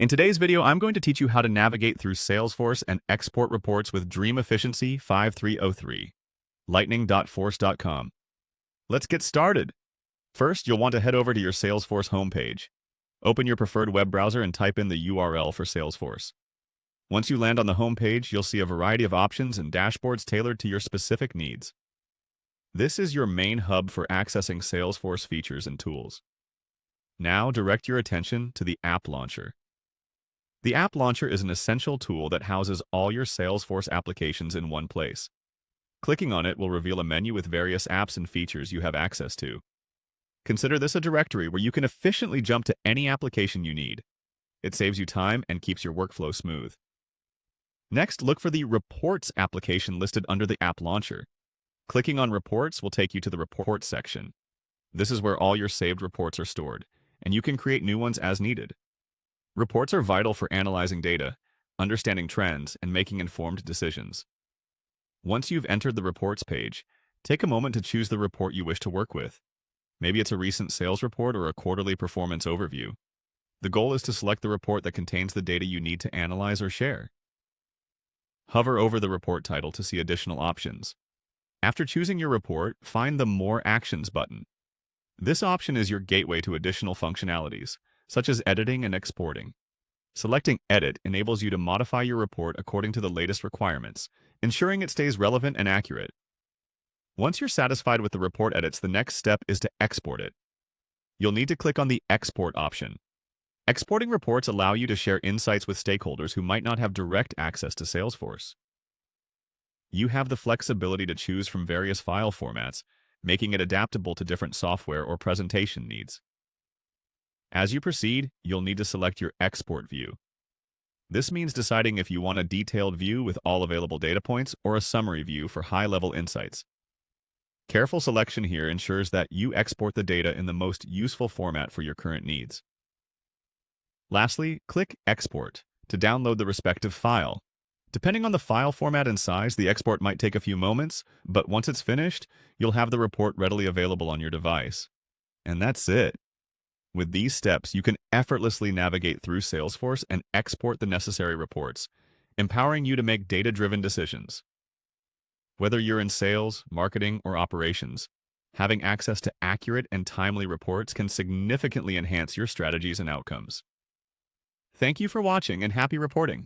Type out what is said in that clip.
In today's video, I'm going to teach you how to navigate through Salesforce and export reports with Dream Efficiency 5303. Lightning.force.com. Let's get started. First, you'll want to head over to your Salesforce homepage. Open your preferred web browser and type in the URL for Salesforce. Once you land on the homepage, you'll see a variety of options and dashboards tailored to your specific needs. This is your main hub for accessing Salesforce features and tools. Now, direct your attention to the App Launcher. The App Launcher is an essential tool that houses all your Salesforce applications in one place. Clicking on it will reveal a menu with various apps and features you have access to. Consider this a directory where you can efficiently jump to any application you need. It saves you time and keeps your workflow smooth. Next, look for the Reports application listed under the App Launcher. Clicking on Reports will take you to the Reports section. This is where all your saved reports are stored, and you can create new ones as needed. Reports are vital for analyzing data, understanding trends, and making informed decisions. Once you've entered the Reports page, take a moment to choose the report you wish to work with. Maybe it's a recent sales report or a quarterly performance overview. The goal is to select the report that contains the data you need to analyze or share. Hover over the report title to see additional options. After choosing your report, find the More Actions button. This option is your gateway to additional functionalities, such as editing and exporting. Selecting Edit enables you to modify your report according to the latest requirements, ensuring it stays relevant and accurate. Once you're satisfied with the report edits, the next step is to export it. You'll need to click on the Export option. Exporting reports allow you to share insights with stakeholders who might not have direct access to Salesforce. You have the flexibility to choose from various file formats, making it adaptable to different software or presentation needs. As you proceed, you'll need to select your export view. This means deciding if you want a detailed view with all available data points or a summary view for high-level insights. Careful selection here ensures that you export the data in the most useful format for your current needs. Lastly, click Export to download the respective file. Depending on the file format and size, the export might take a few moments, but once it's finished, you'll have the report readily available on your device. And that's it. With these steps, you can effortlessly navigate through Salesforce and export the necessary reports, empowering you to make data-driven decisions. Whether you're in sales, marketing, or operations, having access to accurate and timely reports can significantly enhance your strategies and outcomes. Thank you for watching and happy reporting.